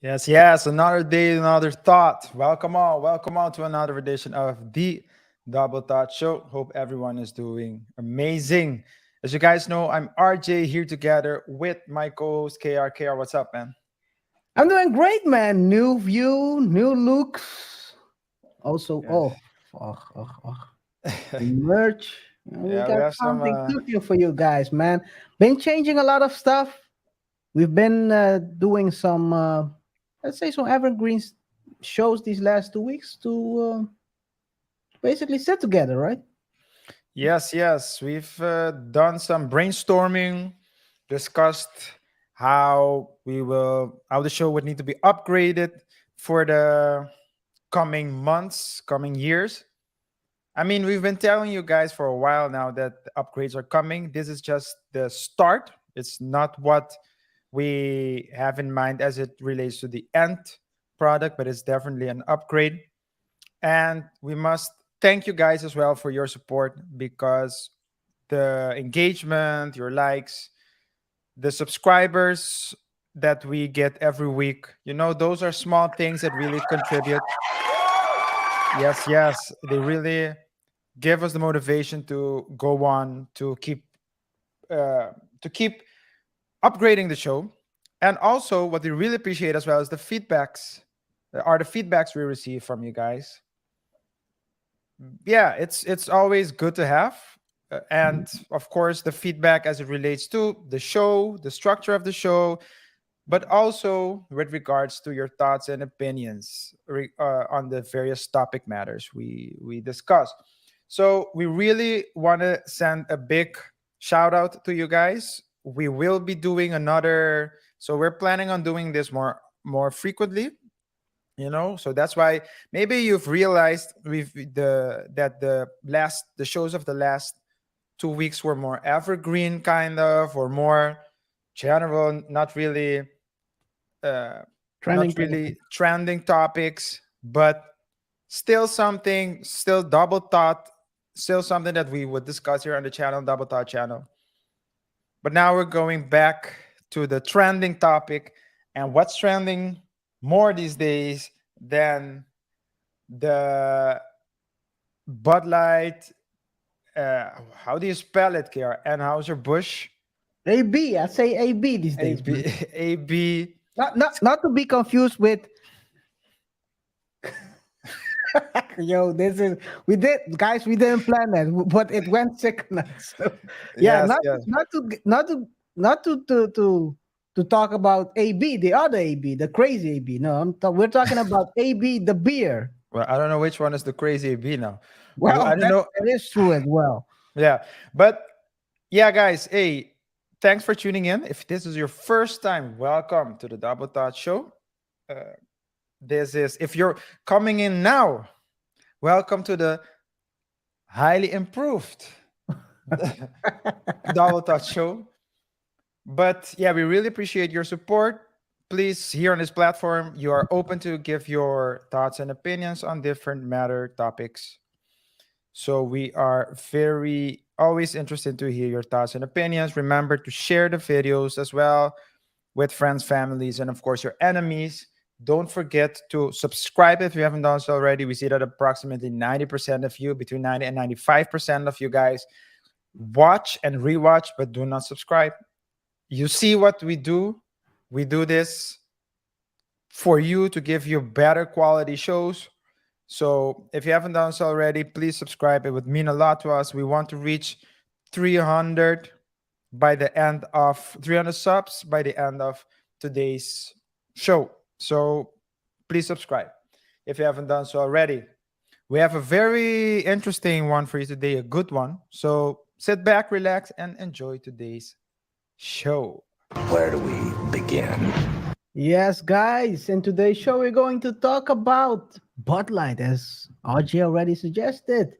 Yes, yes. Another day, another thought. Welcome all to another edition of the Double Thought Show. Hope everyone is doing amazing. As you guys know, I'm RJ here together with my co-host KR. KR, what's up, man? I'm doing great, man. New view, new looks. Also, Yeah, the merch. We yeah. We got have some. something cooking for you guys, man. Been changing a lot of stuff. We've been doing some, let's say, some shows these last 2 weeks to basically sit together, right? Yes, yes. We've done some brainstorming, discussed how the show would need to be upgraded for the coming months, coming years. I mean, we've been telling you guys for a while now that the upgrades are coming. This is just the start. It's not what we have in mind as it relates to the end product, but it's definitely an upgrade. And we must thank you guys as well for your support because the engagement, your likes, the subscribers that we get every week, those are small things that really contribute. Yes, yes, they really give us the motivation to go on uh, to keep upgrading the show. And also, what we really appreciate as well is the feedbacks we receive from you guys. Yeah, it's always good to have. And of course, the feedback as it relates to the show, the structure of the show, but also with regards to your thoughts and opinions on the various topic matters we discuss. So we really want to send a big shout out to you guys. We will be doing another. So we're planning on doing this more frequently. So that's why maybe you've realized the shows of the last 2 weeks were more evergreen kind of, or more general, uh, Trending not topic. really trending topics, but still double thought, still something that we would discuss here on the channel, Double Thought channel. But now we're going back to the trending topic, and what's trending more these days than the Bud Light? How do you spell it, Kiara? Anheuser Busch, AB, I say AB these days, AB, man. AB. Not to be confused with Yo, this is we did guys, we didn't plan that, but it went second. So yeah, Yes, yes, not to talk about AB, the other AB, the crazy AB. No, we're talking about AB, the beer. well, I don't know which one is the crazy AB now. I Well, don't that know. that is true as well. Yeah, but yeah, guys. Hey, thanks for tuning in. If this is your first time, welcome to the Double Thought Show. Uh, this is if you're coming in now, welcome to the highly improved Double Thought Show. But yeah, we really appreciate your support. Please, here on this platform, you are open to give your thoughts and opinions on different matter topics. So we are very always interested to hear your thoughts and opinions. Remember to share the videos as well with friends, families, and of course your enemies. Don't forget to subscribe if you haven't done so already. We see that approximately 90% of you, between 90 and 95% of you guys, watch and rewatch, but do not subscribe. You see what we do? We do this for you to give you better quality shows. So if you haven't done so already, please subscribe. It would mean a lot to us. We want to reach 300 by the end of 300 subs by the end of today's show. So please subscribe if you haven't done so already. We have a very interesting one for you today, a good one. So sit back, relax, and enjoy today's show. Where do we begin? Yes, guys, in today's show we're going to talk about Bud Light, as RJ already suggested.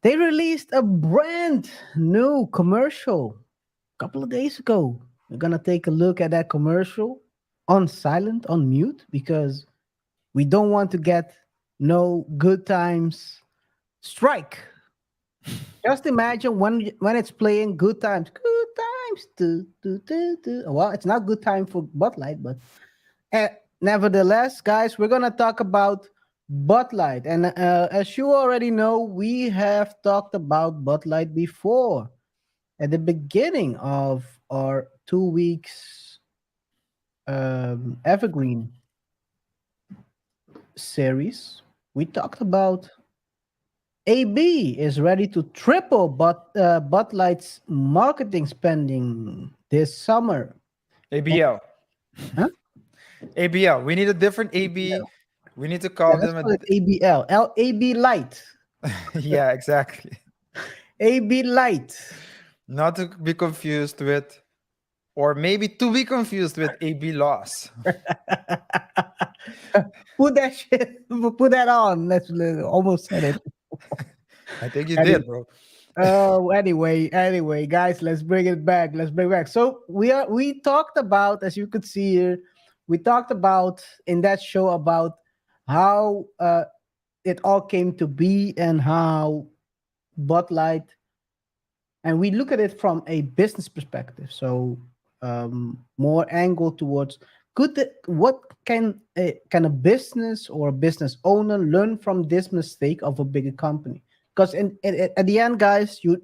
They released a brand new commercial a couple of days ago. We're gonna take a look at that commercial on silent, on mute, because we don't want to get no good times strike. Just imagine when it's playing good times, good times. Do, do, do, do. Well, it's not good time for Bud Light, but uh, nevertheless, guys, we're gonna talk about Bud Light, and as you already know, we have talked about Bud Light before at the beginning of our 2 weeks evergreen series. We talked about AB is ready to triple Bud Light's marketing spending this summer. ABL. Huh? ABL. We need a different AB. We need to Yeah, call let's them call it ABL. AB Light. yeah, exactly. AB Light. Not to be confused with, or maybe to be confused with AB loss. Put that shit. Put that on. Let's almost said it. I think you Anyway, did, bro. anyway, guys, let's bring it back. Let's bring it back. So we talked about, as you could see here, we talked about in that show about how it all came to be and how Bud Light, and we look at it from a business perspective. So more angle towards what can a business or a business owner learn from this mistake of a bigger company? Because at the end, guys, you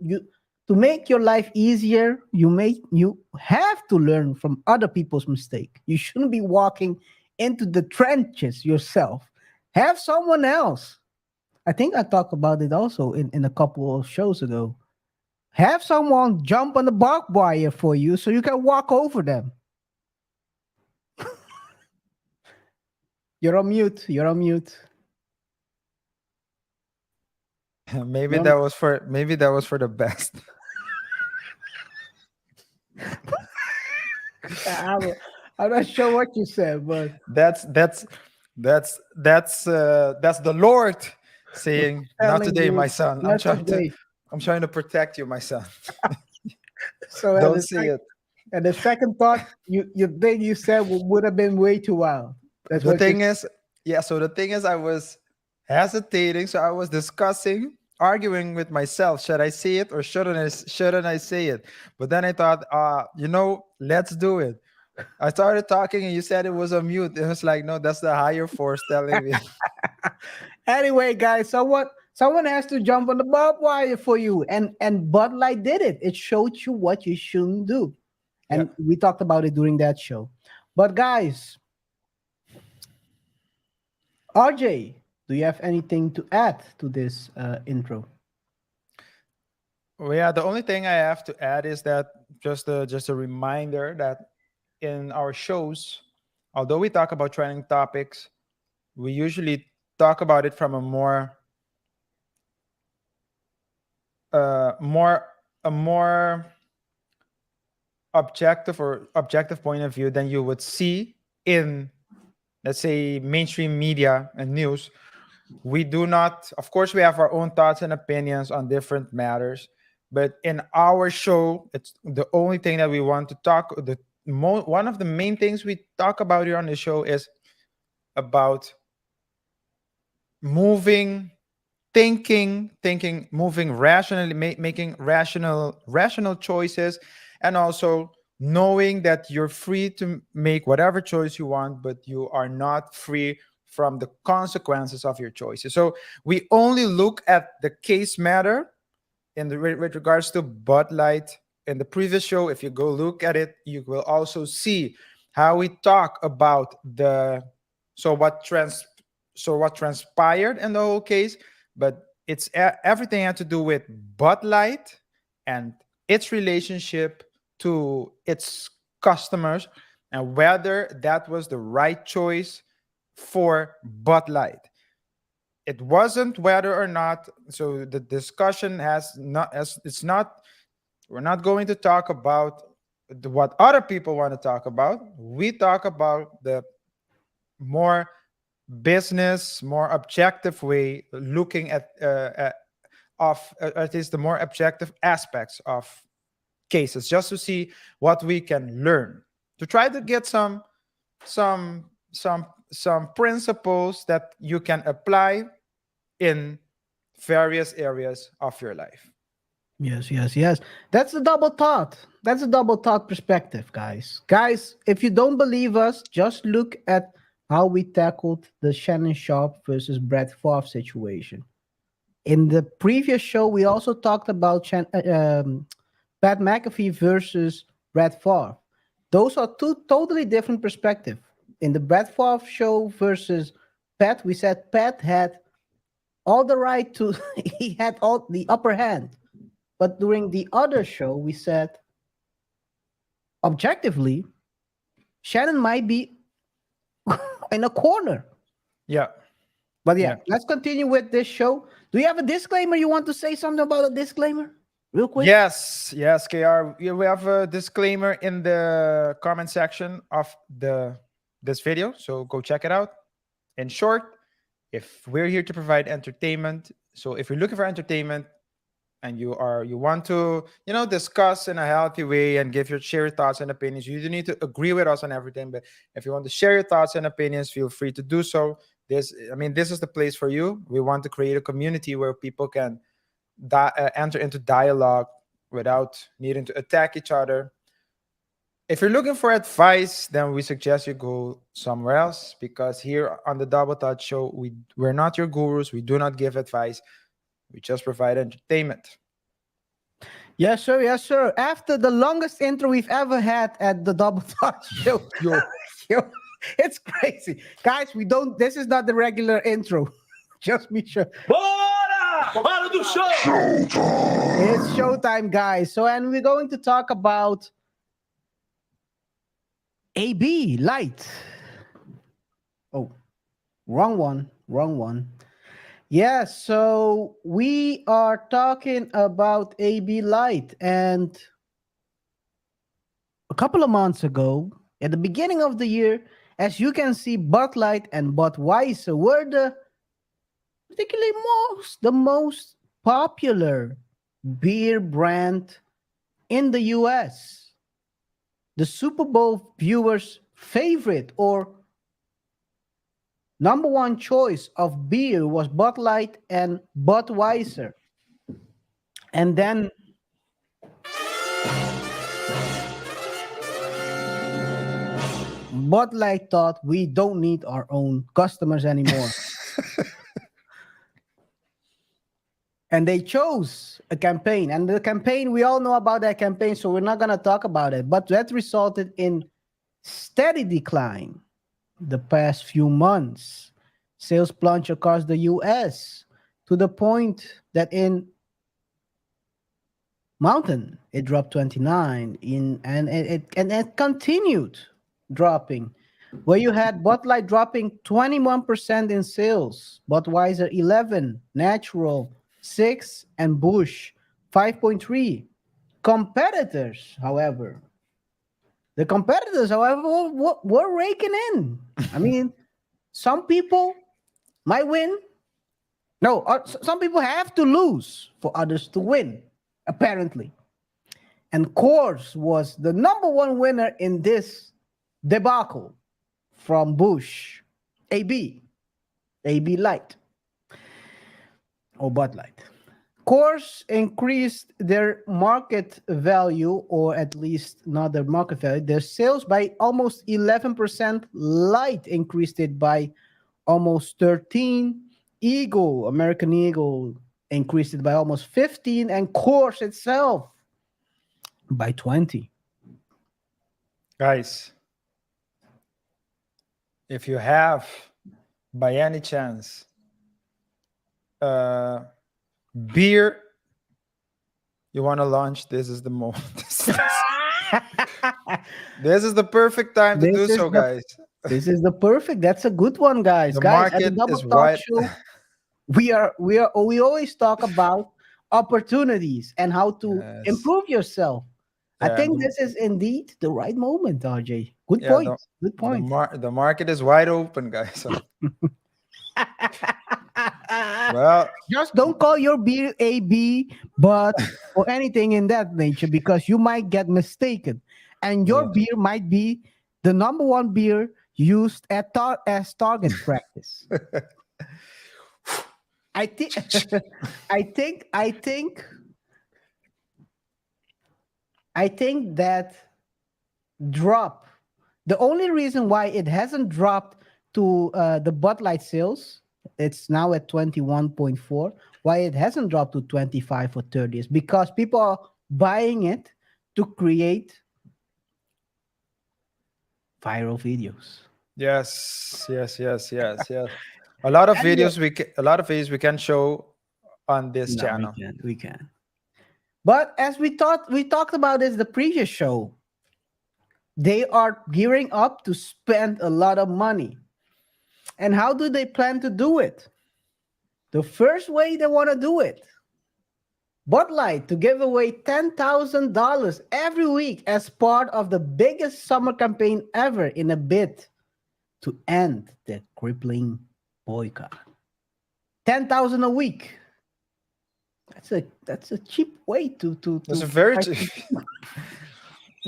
to make your life easier, you have to learn from other people's mistake. You shouldn't be walking into the trenches yourself. Have someone else. I think I talked about it also in a couple of shows ago. Have someone jump on the barbed wire for you so you can walk over them. You're on mute. You're on mute. maybe You're that was for maybe that was for the best. I'm, I'm not sure what you said, but That's that's that's the Lord saying, "Not telling today, you my son. not today. I'm trying to protect you, my son. So Don't see it." at the second thought, you think you said would have been way too wild. That's The what you thing is, yeah. So the thing is, I was hesitating. So I was discussing, arguing with myself. Should I say it or shouldn't I say it? But then I thought, let's do it. I started talking, and you said it was a mute. It was like, no, that's the higher force telling me. Anyway, guys, someone has to jump on the barbed wire for you, and Bud Light did it. It showed you what you shouldn't do, Yeah. and we talked about it during that show. But guys, RJ, do you have anything to add to this intro? Well, yeah, the only thing I have to add is that just a reminder that in our shows, although we talk about trending topics, we usually talk about it from a uh, more more objective point of view than you would see in, let's say, mainstream media and news. We do not, of course, we have our own thoughts and opinions on different matters, but in our show, it's the only thing that we want to talk. One of the main things we talk about here on the show is about moving, thinking, moving rationally, making rational choices, and also knowing that you're free to make whatever choice you want, but you are not free from the consequences of your choices. So we only look at the case matter with regards to Bud Light. In the previous show, if you go look at it, you will also see how we talk about the so what trans so what transpired in the whole case, but everything had to do with Bud Light and its relationship to its customers, and whether that was the right choice for Bud Light. It wasn't whether or not. So the discussion has not as it's not. We're not going to talk about what other people want to talk about. We talk about the more business, more objective way looking at least the more objective aspects of cases, just to see what we can learn, to try to get some some principles that you can apply in various areas of your life. Yes. That's the double thought. That's a double thought perspective, guys. Guys, if you don't believe us, just look at how we tackled the Shannon Sharp versus Brett Favre situation. In the previous show, we also talked about Pat McAfee versus Brett Favre. Those are two totally different perspectives. In the Brett Favre show versus Pat, we said Pat had all the right to, he had all the upper hand. But during the other show, we said objectively, Shannon might be in a corner. Yeah. But yeah, Yeah. let's continue with this show. Do you have a disclaimer? You want to say something about a disclaimer? Real quick? Yes, KR. We have a disclaimer in the comment section of this video, so go check it out. In short, if we're here to provide entertainment, so if you're looking for entertainment and you want to discuss in a healthy way and share your thoughts and opinions, you don't need to agree with us on everything, but if you want to share your thoughts and opinions, feel free to do so. This is the place for you. We want to create a community where people can enter into dialogue without needing to attack each other. If you're looking for advice, then we suggest you go somewhere else, because here on the Double Touch Show, we're not your gurus. We do not give advice. We just provide entertainment. Yes, sir. Yes, sir. After the longest intro we've ever had at the Double Touch Show. Yo, it's crazy. Guys, this is not the regular intro. Just be sure. Bora do show! It's showtime, guys. So, and we're going to talk about AB Light. Oh, wrong one. Yeah, so we are talking about AB Light, and a couple of months ago, at the beginning of the year, as you can see, Bud Light and Budweiser were the most popular beer brand in the US. The Super Bowl viewers' favorite or number one choice of beer was Bud Light and Budweiser. And then Bud Light thought we don't need our own customers anymore. And they chose a campaign. And the campaign, we all know about that campaign, so we're not going to talk about it. But that resulted in steady decline the past few months. Sales plunged across the US to the point that in Mountain, it dropped 29 and it continued dropping. Where you had Bud Light dropping 21% in sales, Budweiser 11, Natural 6, and Busch 5.3. The competitors, however, were raking in. I mean, some people might win. No, some people have to lose for others to win, apparently. And Coors was the number one winner in this debacle from Busch, AB Light, or Bud Light. Coors increased their market value, or at least not their market value, their sales by almost 11%. Light increased it by almost 13. American Eagle increased it by almost 15, and Coors itself by 20. Guys, if you have, by any chance, beer you want to launch, this is the moment. This is the perfect time to do so, guys. This is the perfect. That's a good one, guys. The Guys, at the market Double is Talk wide. Show, we always talk about opportunities and how to Yes. improve yourself. I Yeah, think this is indeed the right moment, RJ. Good yeah, point. Good point. The market is wide open, guys. Well, Just don't call your beer AB, but or anything in that nature, because you might get mistaken, and your Yeah. beer might be the number one beer used as target practice. I think, I think that drop. The only reason why it hasn't dropped to the Bud Light sales. It's now at 21.4. Why it hasn't dropped to 25 or 30 is because people are buying it to create viral videos. Yes, yes, yes, yes, yes. A lot of Anyway, videos a lot of videos we can show on this no, channel. we can. But as we talked about this the previous show, they are gearing up to spend a lot of money. And how do they plan to do it? The first way they want to do it, Bud Light to give away $10,000 every week as part of the biggest summer campaign ever in a bid to end the crippling boycott. 10,000 a week. That's a cheap way to It's a very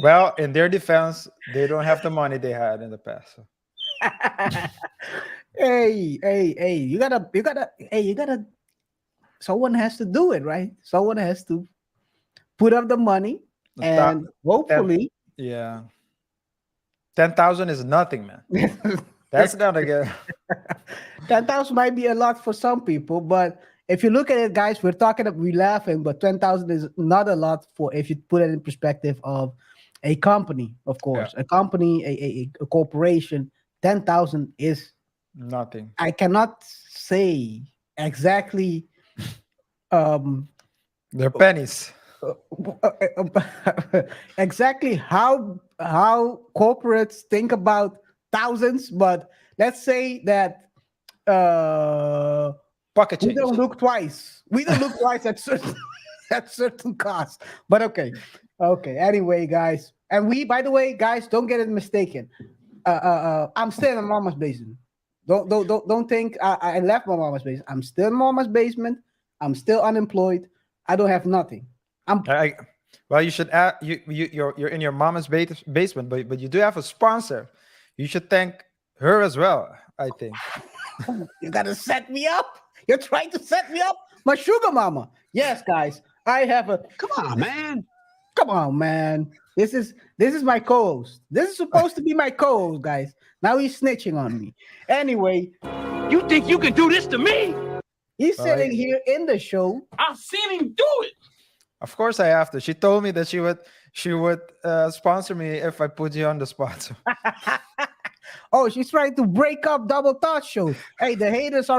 well, in their defense, they don't have the money they had in the past. So. hey, you gotta someone has to do it, right? Someone has to put up the money The and hopefully Yeah. 10,000 is nothing, man. That's not a good. 10,000 might be a lot for some people, but if you look at it, guys, we're laughing, but 10,000 is not a lot for if you put it in perspective of a company, of course, a company, a corporation. 10,000 is Nothing. I cannot say exactly They're pennies. exactly how corporates think about thousands, but let's say that Pocket we change. don't look twice. We don't look twice at certain at certain costs. But okay. Anyway, guys, and by the way, guys, don't get it mistaken. I'm still in mama's basement. Don't think I left my mama's basement. I'm still in mama's basement. I'm still unemployed. I don't have nothing. Well, you should add you're in your mama's basement, but you do have a sponsor. You should thank her as well, I think. You gotta set me up. You're trying to set me up, my sugar mama. Yes, guys, I have a. Come on, man. Come on, man. This is my co-host. This is supposed to be my co-host, guys. Now he's snitching on me. Anyway, You think you can do this to me? he's Well, sitting here in the show. I've seen him do it. Of course, I have to. She told me that she would sponsor me if I put you on the spot. So. Oh, she's trying to break up Double Thought show. Hey, the haters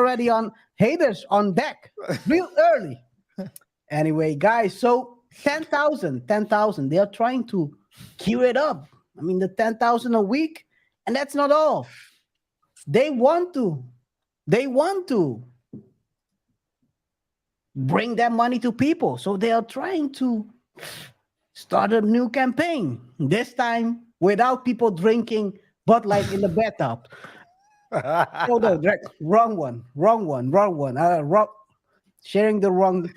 on deck real early. Anyway, guys, so 10,000. They are trying to queue it up. I mean, the 10,000 a week, and that's not all. They want to bring that money to people. So they are trying to start a new campaign. This time without people drinking Bud Light in the bathtub. Oh no, wrong one. Sharing the wrong.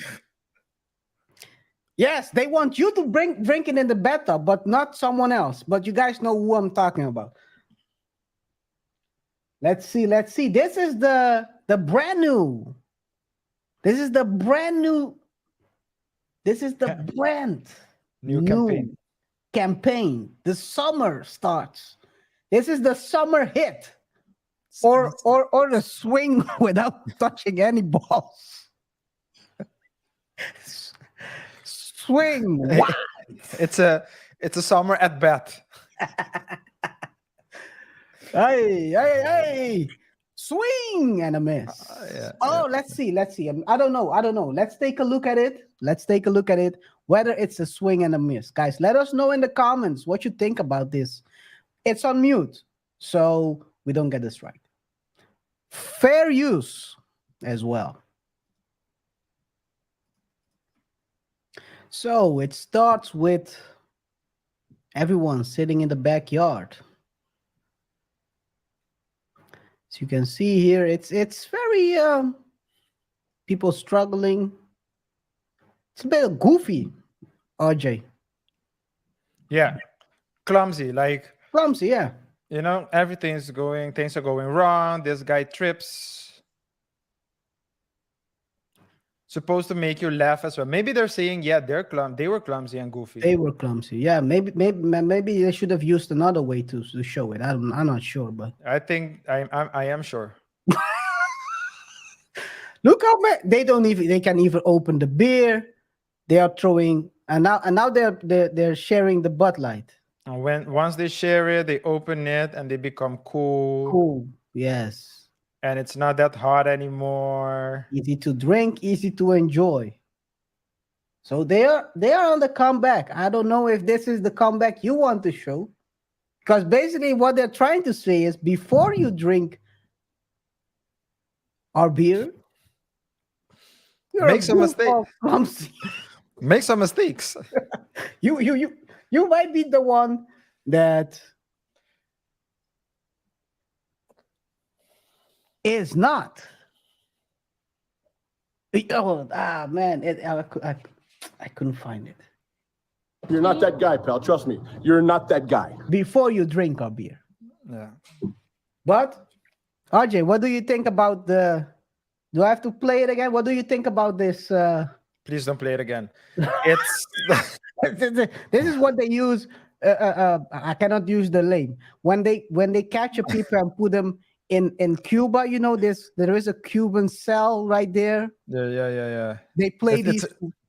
Yes, they want you to drink it in the bathtub, but not someone else. But you guys know who I'm talking about. Let's see. This is the brand new. This is the brand new. This is the brand New campaign. The summer starts. This is the summer hit. Or the swing without touching any balls. Swing. Wow. It's a summer at bat. Hey. Swing and a miss. Let's see. I don't know. Let's take a look at it. Whether it's a swing and a miss. Guys, let us know in the comments what you think about this. It's on mute, so we don't get this right. Fair use as well. So it starts with everyone sitting in the backyard. As you can see here, it's very people struggling. It's a bit goofy, RJ. Yeah, clumsy. Like Clumsy, yeah. you know, things are going wrong. This guy trips. supposed to make you laugh as well. Maybe they're saying, yeah, they were clumsy and goofy. They were clumsy. Yeah, maybe they should have used another way to show it. I'm not sure, but I think I am sure. look how they can even open the beer. They are throwing and now they're sharing the Bud Light. And once they share it, they open it and they become cool. Cool. Yes. And it's not that hot anymore. Easy to drink, easy to enjoy. So they are on the comeback. I don't know if this is the comeback you want to show. Because basically what they're trying to say is before you drink our beer, Make some mistakes. Clumsy. Make some mistakes. You might be the one that is not. Oh, man, I couldn't find it. You're not that guy, pal. Trust me. You're not that guy. Before you drink our beer. Yeah. But, RJ, what do you think about do I have to play it again? What do you think about this? Please don't play it again. It's This is what they use. I cannot use the name. When they catch a people and put them in Cuba, there is a Cuban cell right there. yeah. They play It's- these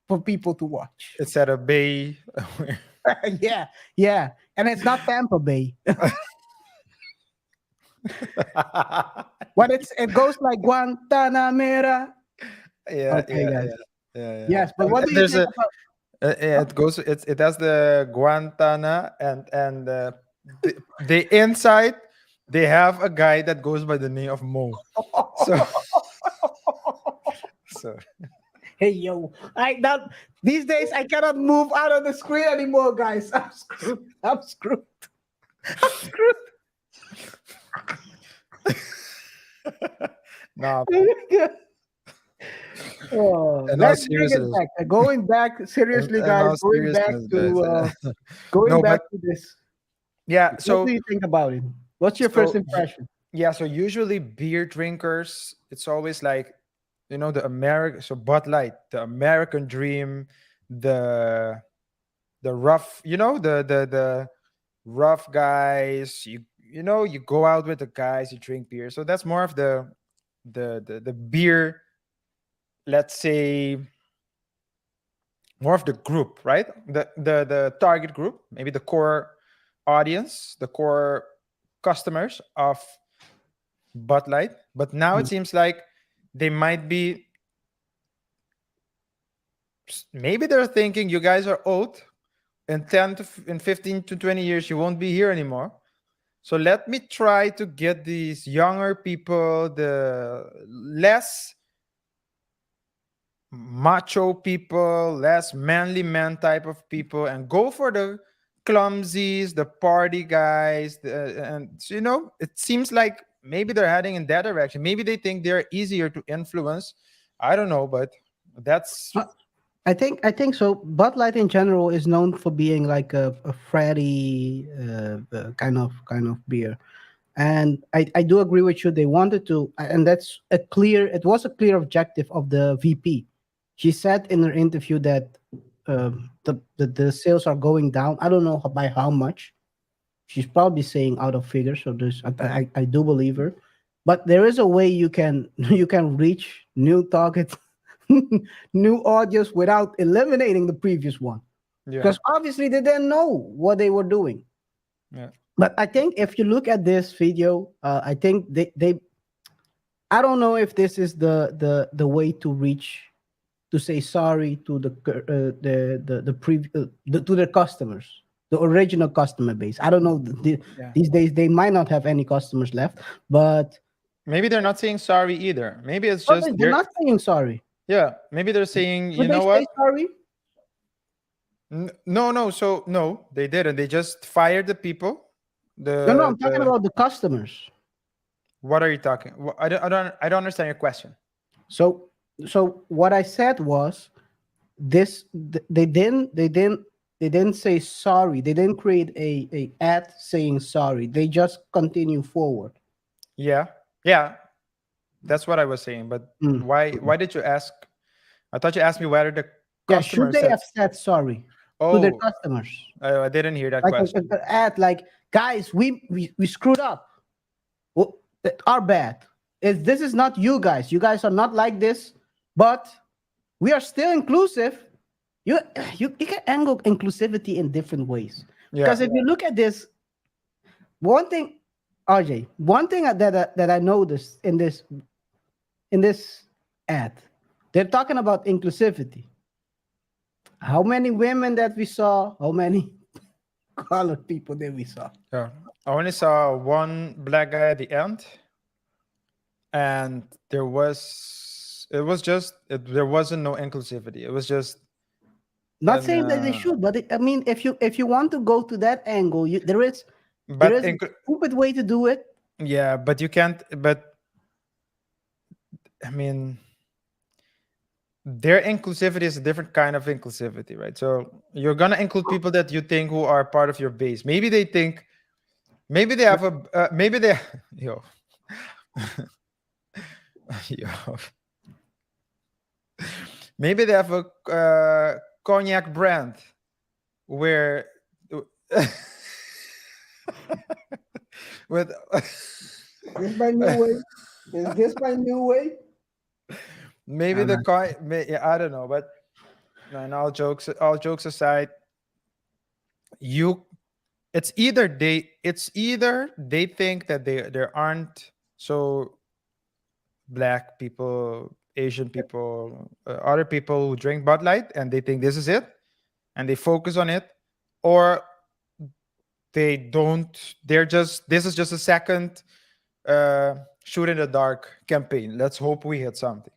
for people to watch. It's at a bay. yeah, and it's not Tampa Bay, but it goes like Guantanamera. Yeah, Okay, guys. yeah. Yes, but what do you There's think about? it goes. It has the Guantana and the inside. They have a guy that goes by the name of Mo. So Hey yo, these days I cannot move out of the screen anymore, guys. I'm screwed. no. Oh, And now let's bring it seriously. back. Going back seriously, And now guys. Going back seriousness, to guys. going No, back but- to this. Yeah. What So do you think about it? What's your So, first impression? yeah. So usually beer drinkers, it's always like, the American. So Bud Light, the American dream, the rough. The rough guys. You go out with the guys. You drink beer. So that's more of the beer. Let's say more of the group, right? The target group, maybe the core audience, the core customers of Bud Light. But now it seems like they might be, maybe they're thinking you guys are old. In 15 to 20 years, you won't be here anymore. So let me try to get these younger people, the less macho people, less manly man type of people, and go for the clumsies, the party guys, it seems like maybe they're heading in that direction. Maybe they think they're easier to influence. I don't know, but that's I think so. Bud Light in general is known for being like a fratty kind of beer, and I do agree with you. They wanted to, and it was a clear objective of the VP. She said in her interview that the sales are going down. I don't know by how much. She's probably saying out of figure. So I do believe her, but there is a way you can reach new targets, new audience without eliminating the previous one. yeah. Because obviously they didn't know what they were doing. Yeah. But I think if you look at this video, I think they I don't know if this is the way to reach, to say sorry to to their customers, the original customer base. I don't know. Yeah. These days they might not have any customers left, but Maybe they're not saying sorry either. Maybe it's but just they're not saying sorry. yeah. Maybe they're saying, Did you they know say what? sorry? No. So no, they didn't. They just fired the people. No, I'm talking about the customers. What are you talking? I don't understand your question. So what I said was they didn't say sorry. They didn't create a ad saying sorry. They just continue forward. Yeah, that's what I was saying. But Mm. why did you ask I thought you asked me whether the Yeah, should customer they said. have said sorry to their Oh, customers? I didn't hear that Like question. a ad, like, guys, we screwed up. Well, our bad. This is not you guys. You guys are not like this, but we are still inclusive. You you can angle inclusivity in different ways. Because Yeah. if you look at this, one thing, RJ, one thing that I noticed in this ad, they're talking about inclusivity. How many women that we saw? How many colored people that we saw? Yeah. I only saw one black guy at the end, and there wasn't no inclusivity. It was just Not an saying that they should, but I mean, if you want to go to that angle, there is but a stupid way to do it. yeah, but you can't. But I mean, their inclusivity is a different kind of inclusivity, right? So you're gonna include people that you think who are part of your base. Maybe they think, maybe they have maybe they, yo, yo, maybe they have a cognac brand where with This my new way. Is this my new way? maybe the I don't know, but and all jokes aside, you it's either they think that there aren't so black people, Asian people, other people who drink Bud Light, and they think this is it, and they focus on it, or they don't. This is just a second shoot in the dark campaign. Let's hope we hit something.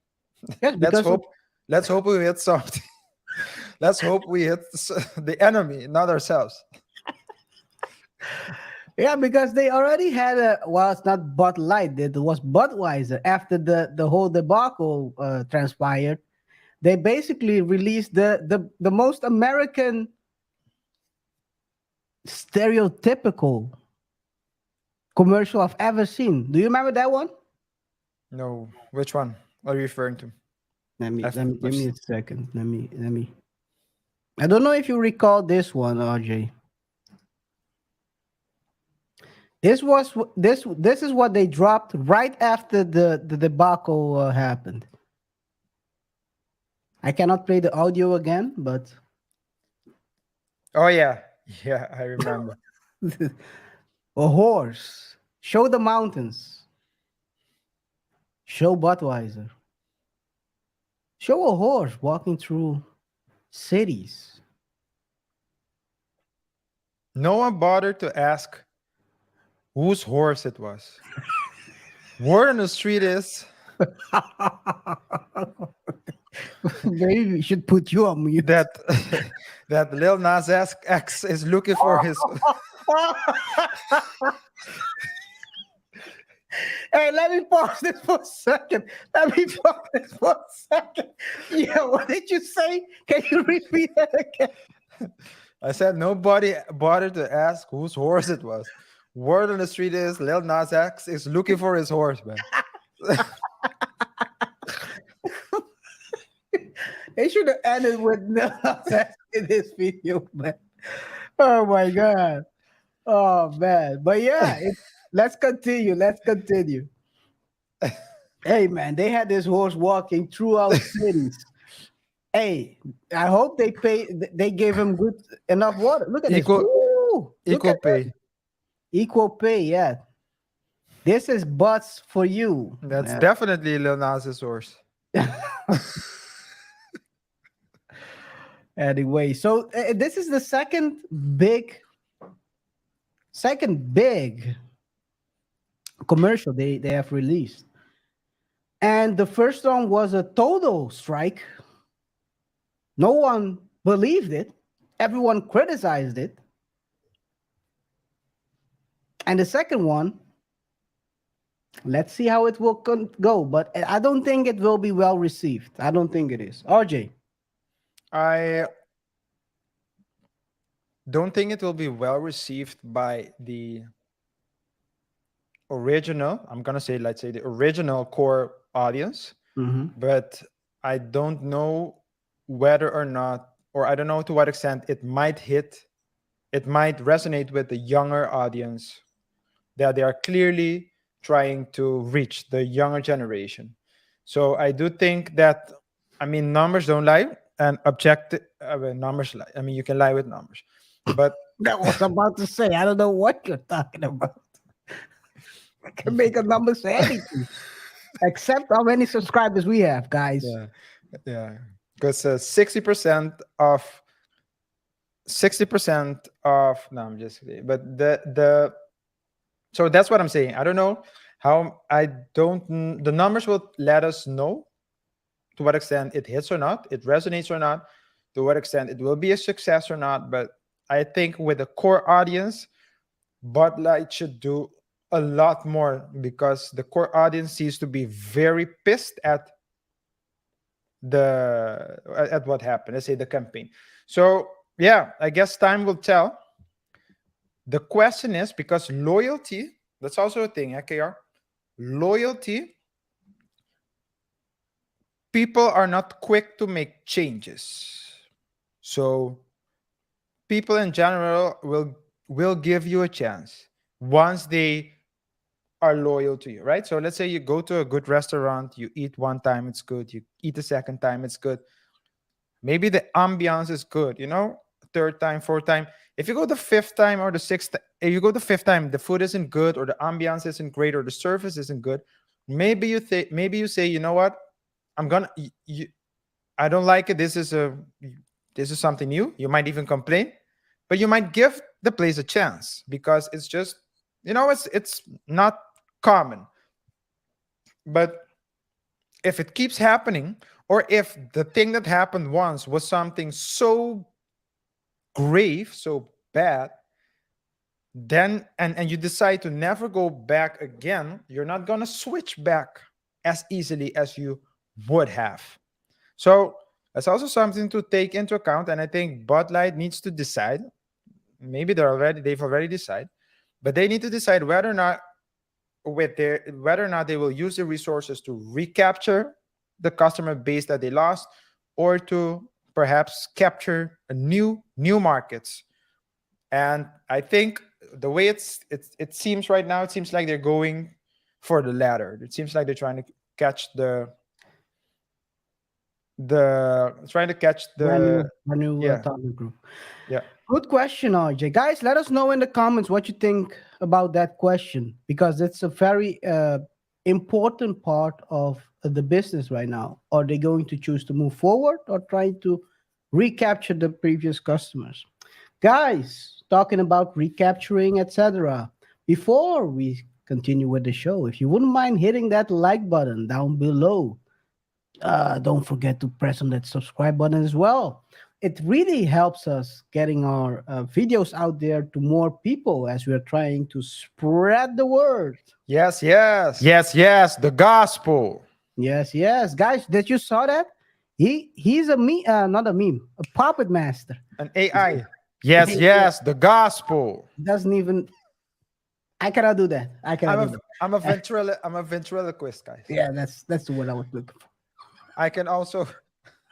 Yes, Let's because hope. Let's hope we hit something. Let's hope we hit the enemy, not ourselves. yeah, because they already had it's not Bud Light, it was Budweiser after the whole debacle transpired. They basically released the most American stereotypical commercial I've ever seen. Do you remember that one? No, which one are you referring to? Let me I've- give me a second. Let me. I don't know if you recall this one, RJ. This is what they dropped right after the debacle happened. I cannot play the audio again, but Oh yeah, yeah, I remember. a horse. Show the mountains. Show Budweiser. Show a horse walking through cities. No one bothered to ask whose horse it was. Word on the street is Maybe we should put you on mute. that that Lil Nas X is looking for his. Hey, let me pause this for a second. Yeah, what did you say? Can you repeat that again? I said nobody bothered to ask whose horse it was. Word on the street is Lil Nas X is looking for his horse, man. They should have ended with no in this video, man. Oh my god. Oh man. But yeah, let's continue. Hey man, they had this horse walking throughout cities. Hey, I hope they gave him enough water. Look at Equal- this. Ooh, look Equal at pay. that. Equal pay, yeah. This is butts for you. That's man. definitely Lil Nas's horse. Anyway, so this is the second big commercial they have released. And the first one was a total strike. No one believed it. Everyone criticized it. And the second one, let's see how it will go. But I don't think it will be well received. I don't think it is. RJ. I don't think it will be well received by the original. I'm gonna say, let's say, the original core audience. Mhm. But I don't know whether or not, or I don't know to what extent it might resonate with the younger audience that they are clearly trying to reach the younger generation. So I do think that, I mean, numbers don't lie, and objective numbers lie. I mean, you can lie with numbers, but That was about to say. I don't know what you're talking about. I can make a number say anything. Except how many subscribers we have, guys. yeah, yeah, because 60% of no, I'm just kidding. But the so that's what I'm saying. I don't know how I don't the numbers will let us know to what extent it hits or not, it resonates or not, to what extent it will be a success or not. But I think with the core audience, Bud Light should do a lot more because the core audience seems to be very pissed at what happened. Let's say the campaign. So yeah, I guess time will tell. The question is because loyalty, that's also a thing, KR. Loyalty, people are not quick to make changes. So people in general will give you a chance once they are loyal to you, right? So let's say you go to a good restaurant, you eat one time, it's good. You eat the second time, it's good. Maybe the ambiance is good, third time, fourth time. If you go the fifth time or the sixth, if you go the fifth time, the food isn't good or the ambiance isn't great or the service isn't good. Maybe you say, you know what? I don't like it. This is something new. You might even complain, but you might give the place a chance because it's just, it's not common. But if it keeps happening, or if the thing that happened once was something so grave, so bad, then and you decide to never go back again, you're not going to switch back as easily as you would have. So that's also something to take into account. And I think Bud Light needs to decide. Maybe they've already decided, but they need to decide whether or not they will use the resources to recapture the customer base that they lost, or to perhaps capture a new markets. And I think the way it seems right now, it seems like they're going for the latter. It seems like they're trying to catch the Brand new yeah. target group. Yeah. Good question, RJ. Guys, let us know in the comments what you think about that question, because it's a very important part of the business right now. Are they going to choose to move forward or try to recapture the previous customers? Guys, talking about recapturing, etc. Before we continue with the show, if you wouldn't mind hitting that like button down below, don't forget to press on that subscribe button as well. It really helps us getting our videos out there to more people as we are trying to spread the word. Yes, the gospel. Yes, guys. Did you saw that? He's a not a meme, a puppet master. An AI. Yes, the gospel. Doesn't even. I cannot do that. I'm a ventriloquist, guys. Yeah, that's the word I was looking for. I can also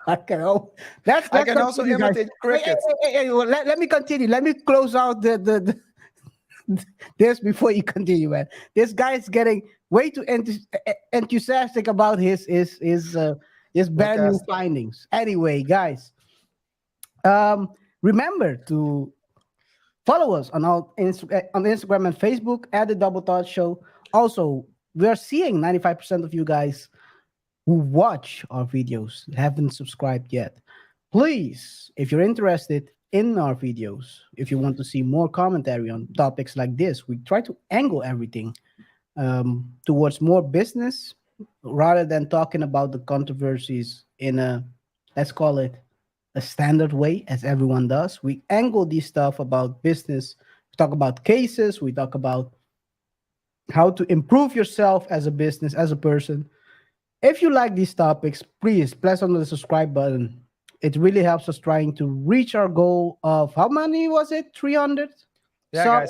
I can also imitate crickets. Hey, well, let me continue. Let me close out the this before you continue, man. This guy is getting way too enthusiastic about his brand new findings. Anyway, guys, remember to follow us on Instagram and Facebook at the Double Thought Show. Also, we are seeing 95% of you guys who watch our videos haven't subscribed yet. Please, if you're interested in our videos, if you want to see more commentary on topics like this, we try to angle everything towards more business rather than talking about the controversies in a, let's call it, a standard way, as everyone does. We angle these stuff about business. We talk about cases. We talk about how to improve yourself as a business, as a person. If you like these topics, please press on the subscribe button. It really helps us trying to reach our goal of, how many was it? 300? Yeah,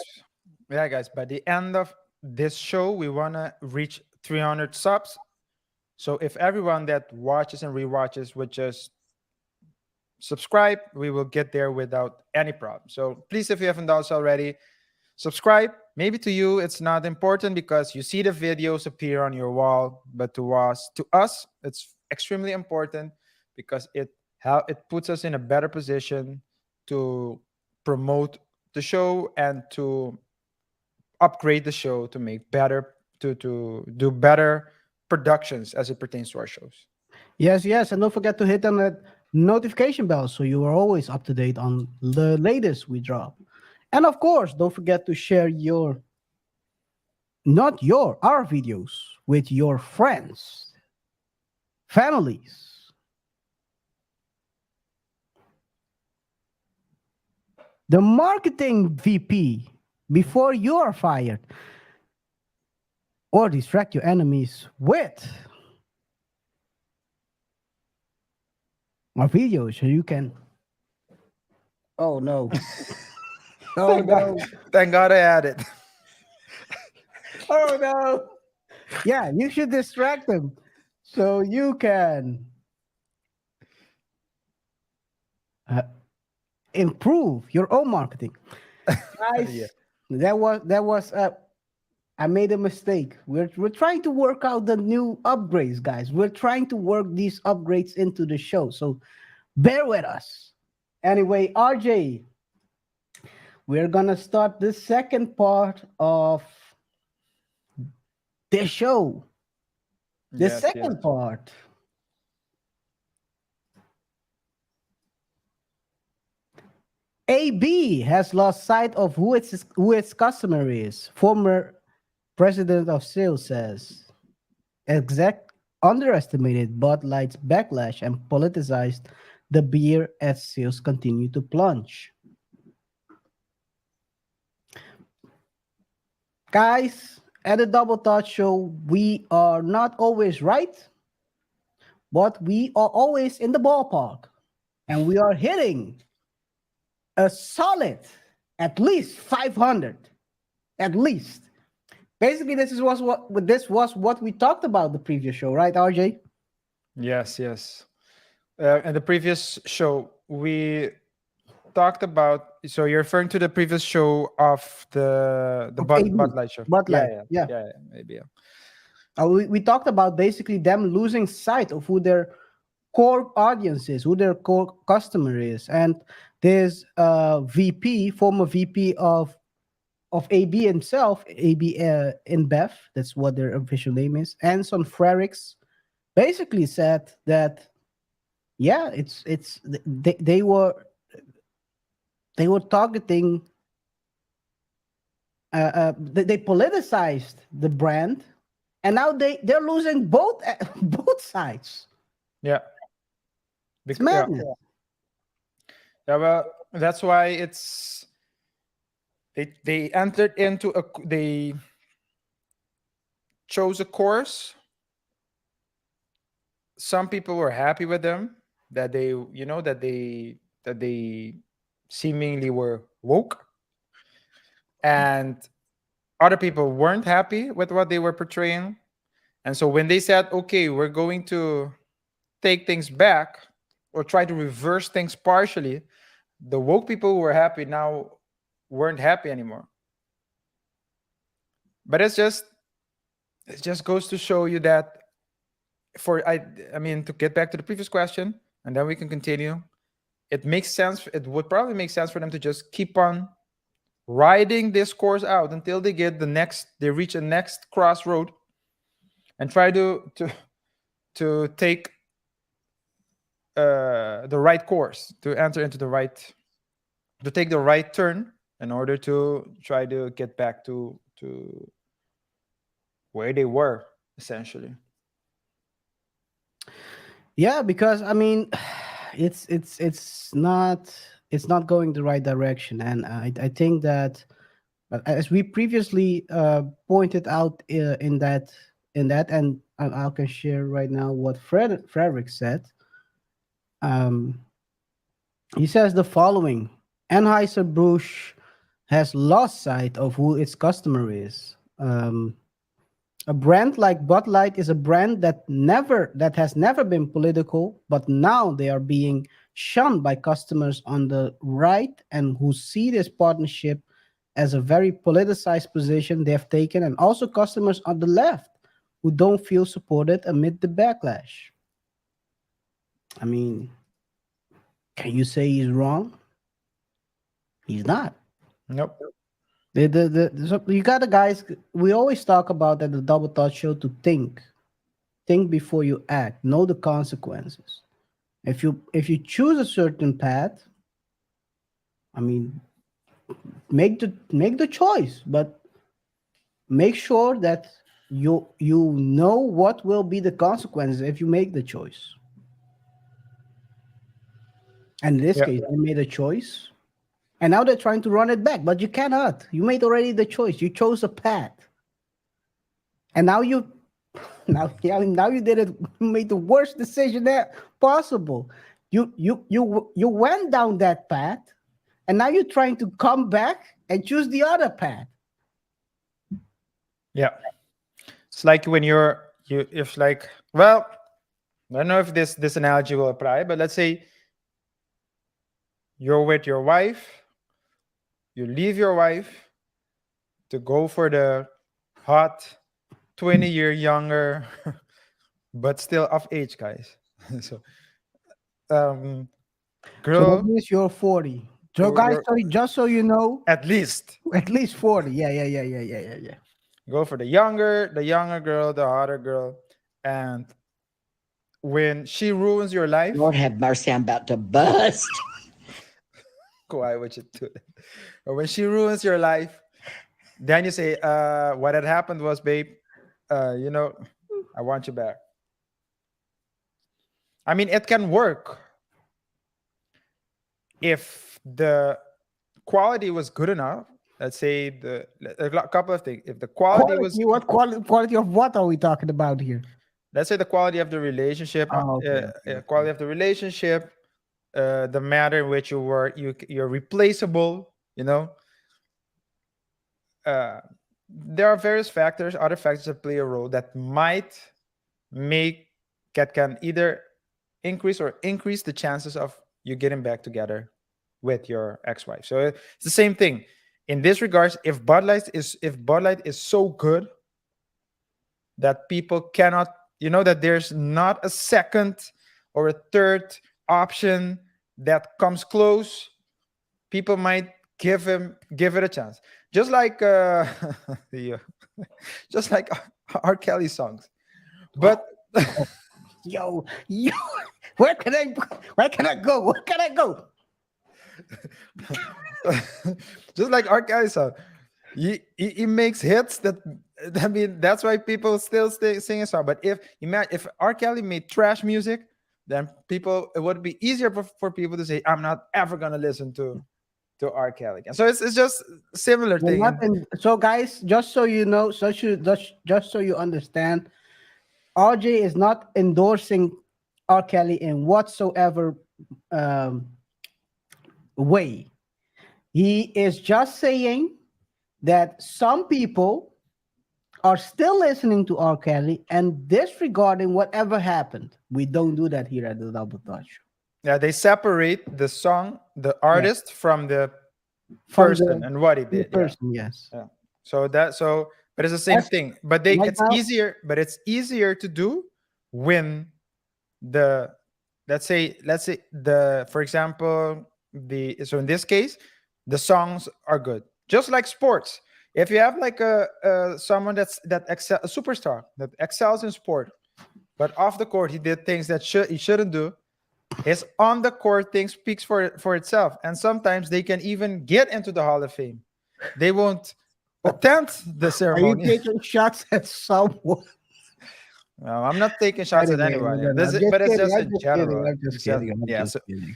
guys. By the end of this show, we want to reach 300 subs. So if everyone that watches and rewatches would just subscribe, we will get there without any problem. So please, if you haven't done so already, subscribe. Maybe to you it's not important because you see the videos appear on your wall, but to us it's extremely important because it puts us in a better position to promote the show and to upgrade the show to make better to do better productions as it pertains to our shows. Yes, yes, and don't forget to hit on that notification bell so you are always up to date on the latest we drop. And of course, don't forget to share our videos with your friends, families. The marketing VP, before you are fired, or distract your enemies with our videos so you can. Oh no. Oh Thank God, no. thank God I added. Oh no. Yeah, you should distract them so you can uh, improve your own marketing. Guys, Yeah. that was I made a mistake. We're trying to work out the new upgrades, guys. We're trying to work these upgrades into the show. So bear with us. Anyway, RJ, we're gonna start the second part of the show. The Yes, second yes. part. AB has lost sight of who its customer is. Former president of sales says. Exec underestimated Bud Light's backlash and politicized the beer as sales continue to plunge. Guys, at the Double Touch Show, we are not always right, but we are always in the ballpark. And we are hitting a solid at least 500. At least. Basically, this was what we talked about the previous show, right, RJ? Yes, yes. In the previous show, we talked about. So you're referring to the previous show of the Of Bud, AB, Bud Light show. Bud Yeah, Light, yeah, yeah. yeah, yeah, maybe. Yeah. We talked about basically them losing sight of who their core audience is, who their core customer is, and there's former VP of AB himself, AB InBev, that's what their official name is, Anson Frericks, basically said that yeah, they were targeting they politicized the brand, and now they're losing both both sides. Yeah. It's Yeah. madness. Yeah. Well, that's why they entered into they chose a course. Some people were happy with them that they seemingly were woke, and other people weren't happy with what they were portraying. And so when they said, okay, we're going to take things back or try to reverse things partially, the woke people who were happy now weren't happy anymore. But it just goes to show you that I mean, to get back to the previous question, and then we can continue. It makes sense. It would probably make sense for them to just keep on riding this course out until they reach a next crossroad, and try to take the right course, to enter into to take the right turn in order to try to get back to where they were essentially. Yeah, because I mean, it's not going the right direction, and I think that, as we previously pointed out in that, and I can share right now what Frederick said. Um, he says the following: Anheuser Busch has lost sight of who its customer is. A brand like Bud Light is a brand that has never been political, but now they are being shunned by customers on the right and who see this partnership as a very politicized position they have taken, and also customers on the left who don't feel supported amid the backlash. I mean, can you say he's wrong? He's not. Nope. So you got the guys. We always talk about at the Double Thought Show to think before you act. Know the consequences. If you choose a certain path, I mean, make the choice, but make sure that you know what will be the consequences if you make the choice. And in this Yeah. case, they made a choice, and now they're trying to run it back, but you cannot. You made already the choice. You chose a path, and now you now you did it. You made the worst decision there possible. You went down that path, and now you're trying to come back and choose the other path. Yeah. It's like when if like, well, I don't know if this analogy will apply, but let's say you're with your wife, you leave your wife to go for the hot 20-year younger, but still of age, guys. So, So girl, that means you're 40. So guys, just so you know, at least at least 40. Yeah. go for the younger girl, the hotter girl, and when she ruins your life, Lord have mercy, I'm about to bust. why would you do that? Or when she ruins your life, then you say, what had happened was, babe, I want you back. I mean, it can work if the quality was good enough. Let's say a couple of things. If the quality was, What quality of what are we talking about here? let's say the quality of the relationship, quality of the relationship, the matter in which you're replaceable, there are various factors, other factors that play a role that might can either increase the chances of you getting back together with your ex-wife. So it's the same thing in this regards. If Bud Light is so good that people cannot, that there's not a second or a third option that comes close, people might give it a chance. Just like just like R. Kelly songs. But Yo, where can I go? Where can I go? just like R. Kelly song, he makes hits that, I mean, that's why people still sing a song. But if R. Kelly made trash music, then it would be easier for people to say, I'm not ever gonna listen to R. Kelly again. So it's just similar thing. So guys, just so you know, just so you understand, RJ is not endorsing R. Kelly in whatsoever way. He is just saying that some people are still listening to R. Kelly and disregarding whatever happened. We don't do that here at the Double Thought Show. Yeah, they separate the song, the artist, from the person and what he did. Yes. Yeah. But it's the same thing. But it's easier to do when let's say for example, so in this case, the songs are good. Just like sports. If you have like someone a superstar that excels in sport, but off the court he did things that he shouldn't do, his on the court thing speaks for itself. And sometimes they can even get into the Hall of Fame. They won't attend the ceremony. Are you taking shots at someone? No, I'm not taking shots at anyone. But it's just in general. I'm just kidding.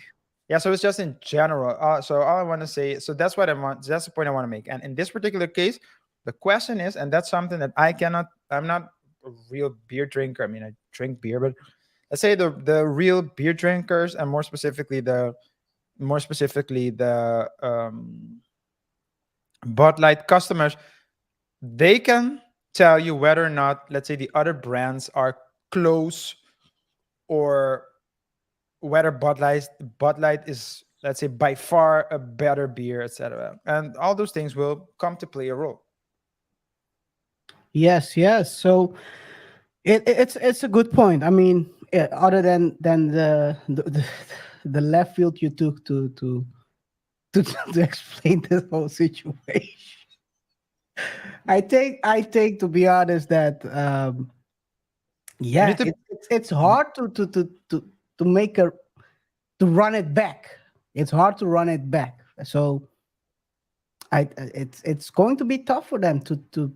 So it's just in general. So all I want to say, so that's what I want. That's the point I want to make. And in this particular case, the question is, and that's something that I'm not a real beer drinker. I mean, I drink beer, but let's say the real beer drinkers, and more specifically the Bud Light customers, they can tell you whether or not, let's say, the other brands are close, or whether Bud Light is, let's say, by far a better beer, etc. And all those things will come to play a role. Yes, yes. So it's a good point. I mean, other than the left field you took to explain this whole situation. I think to be honest that You yeah, need to. it's hard to make a to run it back. It's hard to run it back. So it's going to be tough for them to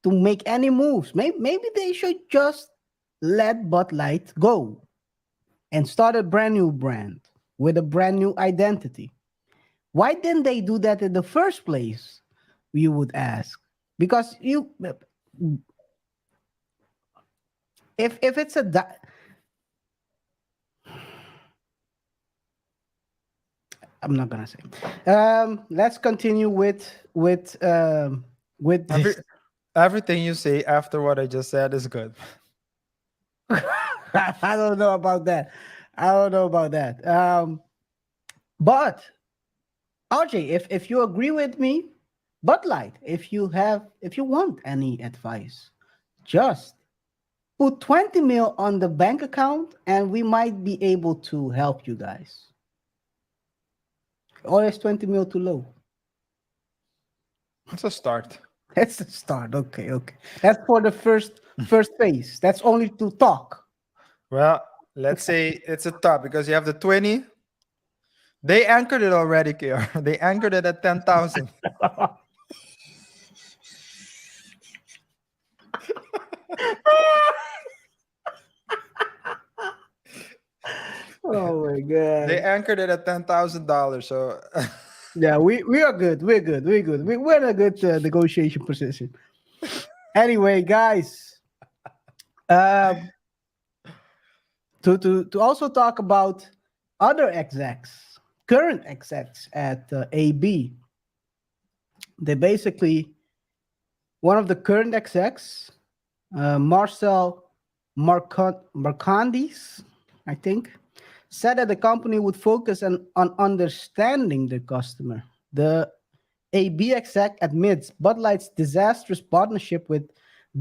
make any moves. Maybe they should just let Bud Light go and start a brand new brand with a brand new identity. Why didn't they do that in the first place? You would ask. Because if it's I'm not gonna say. Let's continue with Every, this. everything you say after what I just said is good. I don't know about that. I don't know about that. But RJ, if you agree with me, Bud Light, if you want any advice, just put 20 mil on the bank account and we might be able to help you guys. Or is 20 mil too low? It's a start. That's the start. Okay, okay. That's for the first phase. That's only to talk. Well, let's say it's a top because you have the 20. They anchored it already, KR. They anchored it at 10,000. Oh my They god. anchored it at $10,000. So Yeah, we are good. We're good. We're good. We're in a good negotiation position. Anyway, guys, um, to also talk about other execs, current execs at AB. They basically one of the current execs, Marcel Marcandis, I think, said that the company would focus on understanding the customer. The AB exec admits Bud Light's disastrous partnership with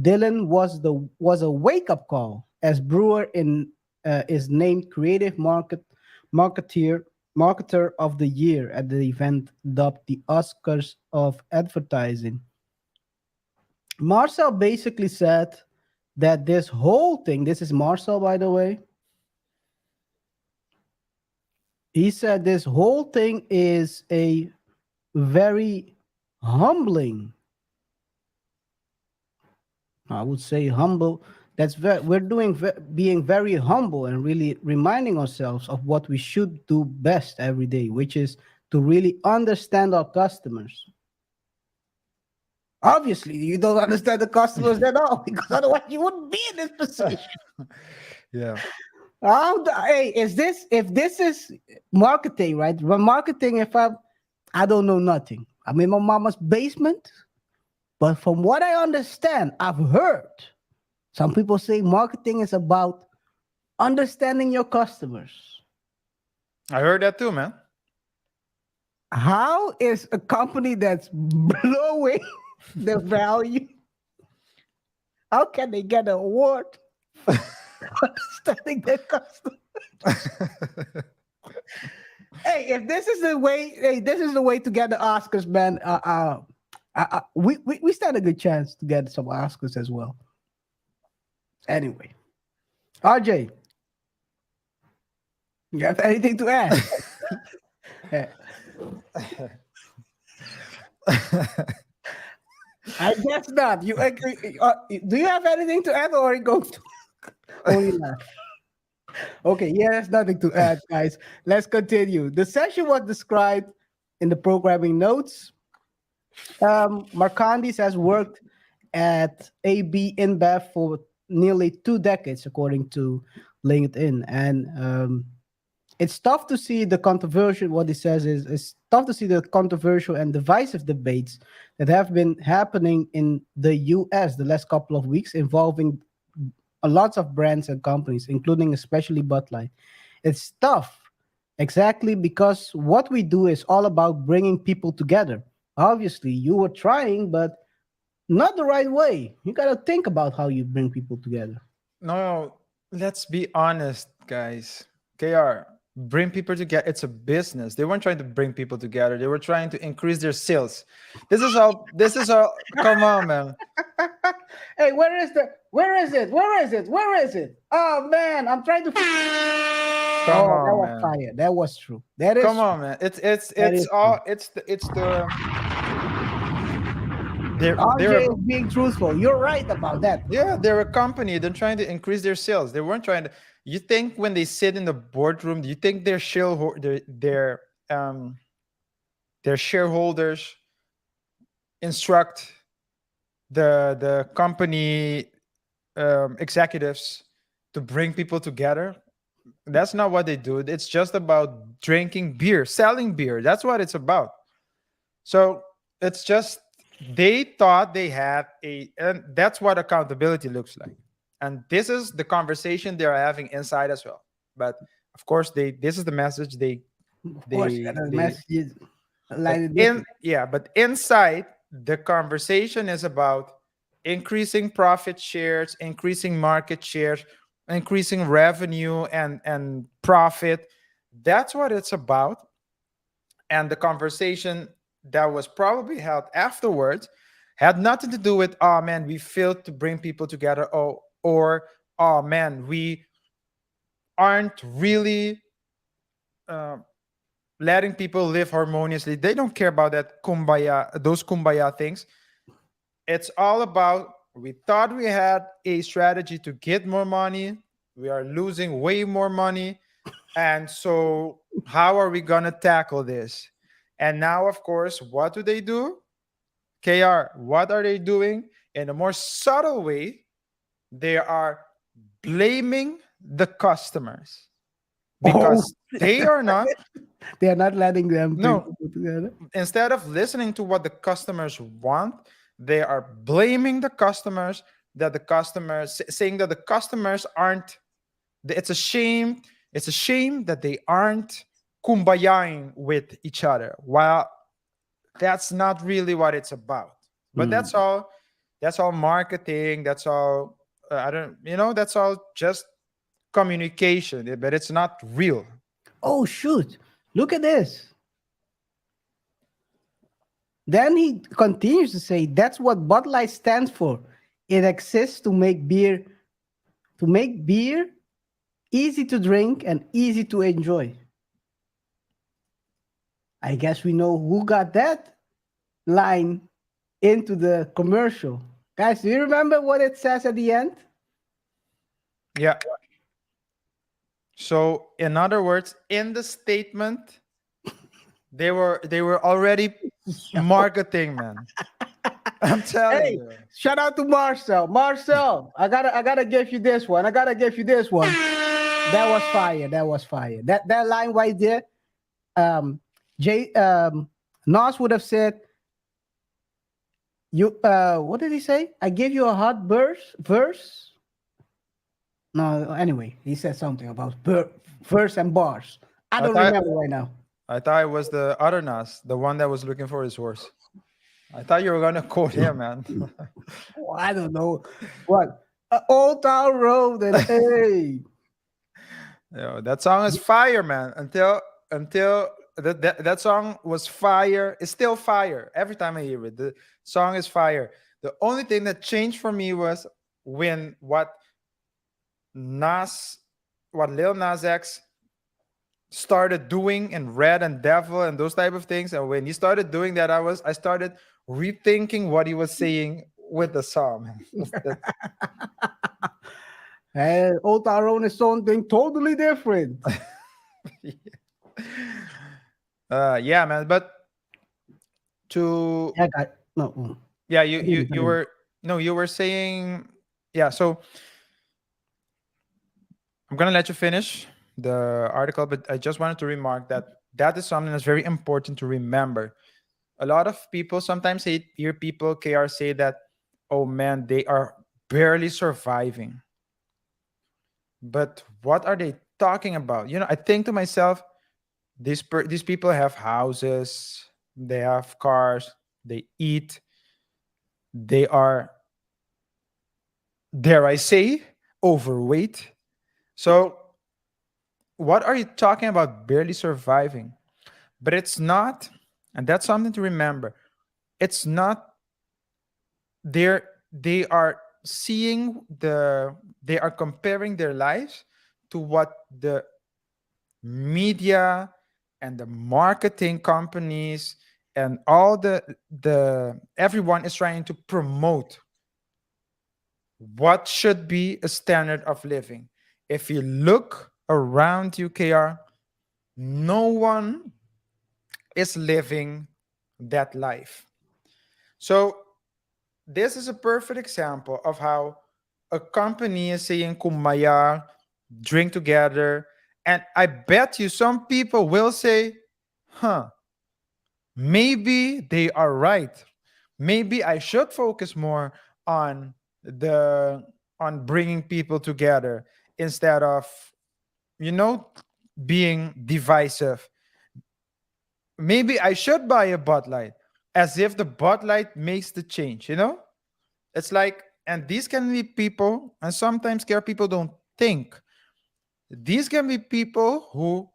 Dylan was a wake up call, as Brewer is named creative marketer marketer of the year at the event dubbed the Oscars of advertising. Marcel basically said that this whole thing, this is Marcel, by the way, he said this whole thing is a very humbling, I would say humble. That's we're being very humble and really reminding ourselves of what we should do best every day, which is to really understand our customers. Obviously, you don't understand the customers at all because otherwise you wouldn't be in this position. yeah. Hey, if this is marketing, right? Well, marketing, I don't know nothing. I'm in my mama's basement, but from what I understand, I've heard some people say marketing is about understanding your customers. I heard that too, man. How is a company that's blowing the value? How can they get an award for understanding their customers? Hey, if this is the way, this is the way to get the Oscars, man. We stand a good chance to get some Oscars as well. Anyway, RJ, you have anything to add? Yeah. I guess not. You agree? Do you have anything to add, or are you going to only laugh? Okay, yeah, there's nothing to add, guys. Let's continue. The session was described in the programming notes. Marcandis has worked at AB InBev for nearly 2 decades, according to LinkedIn, and it's tough to see the controversial. What he says is it's tough to see the controversial and divisive debates that have been happening in the U.S. the last couple of weeks, involving a lots of brands and companies, including especially Bud Light. It's tough, exactly because what we do is all about bringing people together. Obviously, you were trying, but not the right way. You gotta think about how you bring people together. No, let's be honest, guys. KR, bring people together. It's a business. They weren't trying to bring people together. They were trying to increase their sales. This is all. This is all. Come on, man. Hey, where is it? Where is it? Oh man, I'm trying to. Come That on, was man. fire. That was true. That is. Come True. on, man. It's That is all. It's the. They're RJ is being truthful. You're right about that. Yeah, they're a company. They're trying to increase their sales. They weren't trying to. You think when they sit in the boardroom, do you think their shareholders instruct the company executives to bring people together? That's not what they do. It's just about drinking beer, selling beer. That's what it's about. So it's just they thought they had and that's what accountability looks like. And this is the conversation they're having inside as well. But of course, this is the message Of course, the message is like but inside the conversation is about increasing profit shares, increasing market shares, increasing revenue and profit. That's what it's about. And the conversation that was probably held afterwards had nothing to do with, oh man, we failed to bring people together, or oh man, we aren't really letting people live harmoniously. They don't care about that those kumbaya things. It's all about, we thought we had a strategy to get more money. We are losing way more money. And so how are we going to tackle this? And now, of course, what do they do? KR, what are they doing? In a more subtle way, they are blaming the customers because they are not. They are not letting them No. bring people together. Instead of listening to what the customers want, they are blaming the customers, saying that the customers aren't. It's a shame. It's a shame that they aren't kumbayaing with each other. While that's not really what it's about. But that's all marketing. That's all. That's all just communication. But it's not real. Oh shoot! Look at this. Then he continues to say that's what Bud Light stands for. It exists to make beer easy to drink and easy to enjoy. I guess we know who got that line into the commercial. Guys, do you remember what it says at the end? Yeah. So, in other words, in the statement, they were already marketing, man. I'm telling you. Shout out to Marcel. Marcel, I gotta give you this one. That was fire. That line right there. Nas would have said, what did he say? I gave you a hot verse. No, anyway, he said something about verse and bars. I don't remember right now. I thought it was the other Nas, the one that was looking for his horse. I thought you were gonna quote him, man. Oh, I don't know what. Old Town Road and hey. That song is fire, man. Until that song was fire. It's still fire. Every time I hear it, the song is fire. The only thing that changed for me was when what Lil Nas X started doing in Red and Devil and those type of things. And when he started doing that, I started rethinking what he was saying with the song. Hey, Old Town Road is something totally different. Yeah, man. But you were saying, yeah. So I'm gonna let you finish. the article, but I just wanted to remark that that is something that's very important to remember. A lot of people sometimes hear people KR say that, oh man, they are barely surviving. But what are they talking about? I think to myself, these people have houses, they have cars, they eat, they are, dare I say, overweight. So what are you talking about barely surviving? But it's not, and that's something to remember. It's not they are seeing they are comparing their lives to what the media and the marketing companies and all the everyone is trying to promote what should be a standard of living. If you look around you, KR, no one is living that life. So this is a perfect example of how a company is saying kumbaya, drink together. And I bet you some people will say, huh, maybe they are right. Maybe I should focus more on the on bringing people together instead of you know being divisive. Maybe I should buy a Bud Light, as if the Bud Light makes the change. It's like, and these can be people, and sometimes care people don't think. These can be people who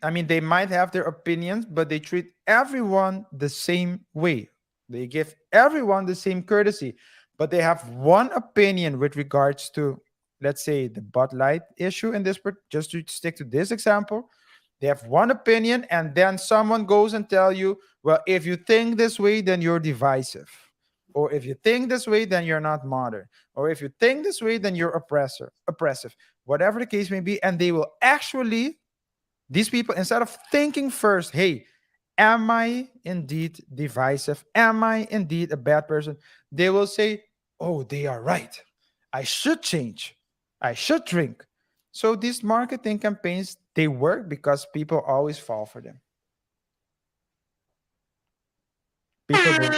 I mean, they might have their opinions, but they treat everyone the same way. They give everyone the same courtesy, but they have one opinion with regards to, let's say, the Bud Light issue in this, just to stick to this example. They have one opinion, and then someone goes and tell you, well, if you think this way, then you're divisive. Or if you think this way, then you're not modern. Or if you think this way, then you're oppressive. Whatever the case may be, and they will actually, these people, instead of thinking first, hey, am I indeed divisive? Am I indeed a bad person? They will say, oh, they are right. I should change. I should drink. So these marketing campaigns, they work because people always fall for them. People don't.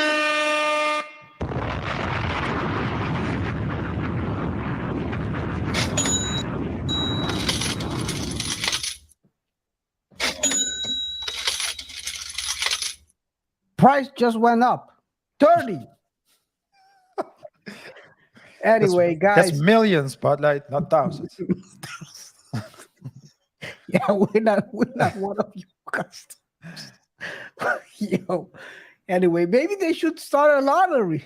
Price just went up 30. Anyway, That's guys. millions, Spotlight, not thousands. Yeah, we're not one of you customers. Yo. Anyway, maybe they should start a lottery.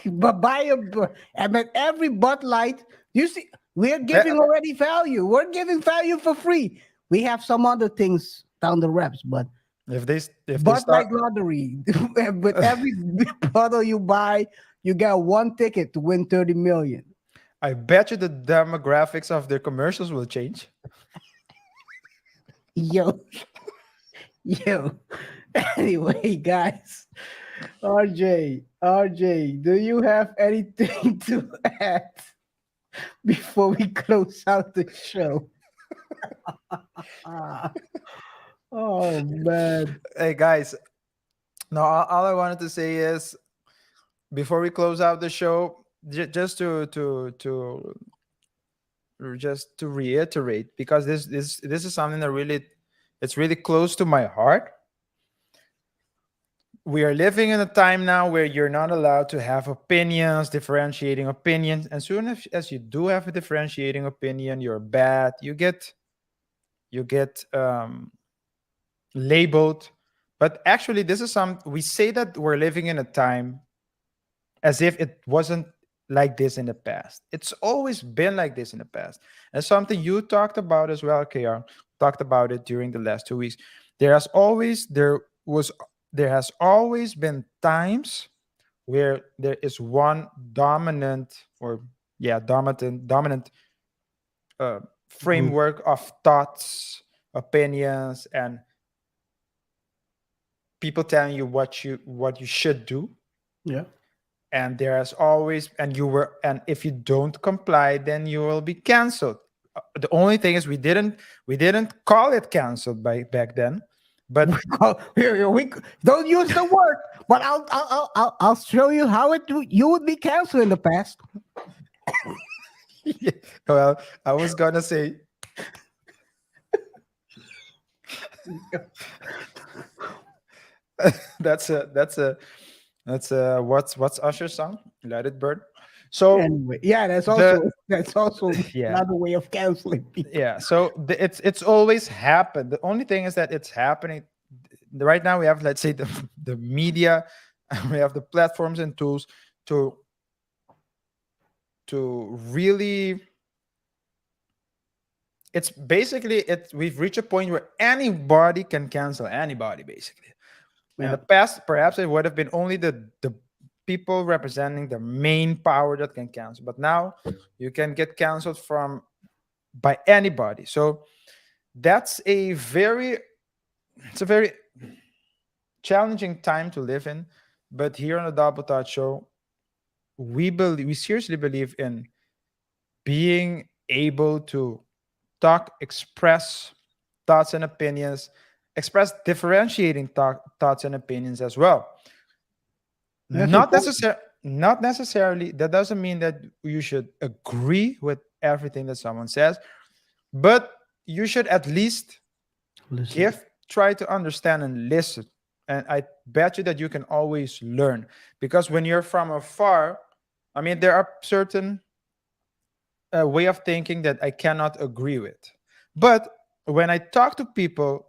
But I mean, every Bud Light, you see, we're giving already value. We're giving value for free. We have some other things down the reps, but if they Bud start, Light lottery. With every bottle you buy, you get one ticket to win 30 million. I bet you the demographics of their commercials will change. Yo, yo. Anyway, guys, RJ, do you have anything to add before we close out the show? Oh man. Hey guys, no, all I wanted to say is before we close out the show, just to reiterate, because this is something that really, it's really close to my heart. We are living in a time now where you're not allowed to have opinions, differentiating opinions. And soon as you do have a differentiating opinion, you're bad. You get labeled. But actually, this is we say that we're living in a time as if it wasn't like this in the past. It's always been like this in the past. And something you talked about as well, KR, talked about it during the last 2 weeks. There has always been times where there is one dominant framework of thoughts, opinions, and people telling you what you should do. Yeah. and there's always and if you don't comply, then you will be canceled. The only thing is we didn't call it canceled by back then, but We don't use the word, but I'll show you how you would be canceled in the past. well, I was gonna say that's what's Usher's song? Let It Burn. So Anyway, yeah, that's the also yeah. another way of canceling people. Yeah, so it's always happened. The only thing is that it's happening right now. We have, let's say, the media, we have the platforms and tools to really, it's basically, we've reached a point where anybody can cancel anybody, basically. In the past, perhaps it would have been only the people representing the main power that can cancel, but now you can get canceled by anybody. So that's it's a very challenging time to live in. But here on the Double Touch Show, we seriously believe in being able to talk, express thoughts and opinions, express differentiating thoughts and opinions as well. That's Not necessarily, that doesn't mean that you should agree with everything that someone says, but you should at least Listen. try to understand and listen. And I bet you that you can always learn, because when you're from afar, I mean, there are certain way of thinking that I cannot agree with. But when I talk to people